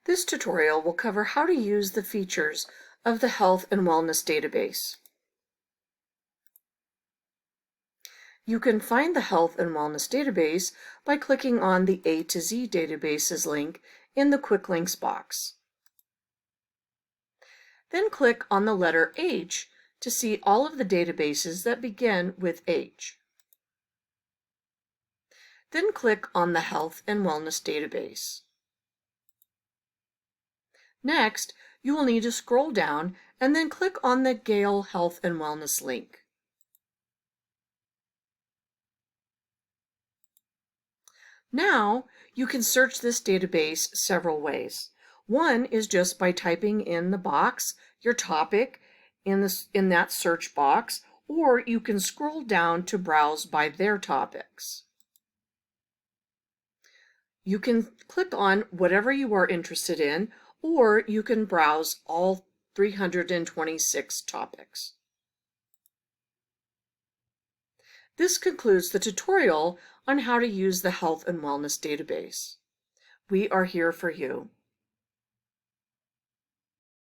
This tutorial will cover how to use the features of the Health and Wellness database. You can find the Health and Wellness database by clicking on the A to Z databases link in the Quick Links box. Then click on the letter H to see all of the databases that begin with H. Then click on the Health and Wellness database. Next, you will need to scroll down and then click on the Gale Health and Wellness link. Now, you can search this database several ways. One is just by typing in the box your topic in that search box, or you can scroll down to browse by their topics. You can click on whatever you are interested in, or you can browse all 326 topics. This concludes the tutorial on how to use the Health and Wellness database. We are here for you.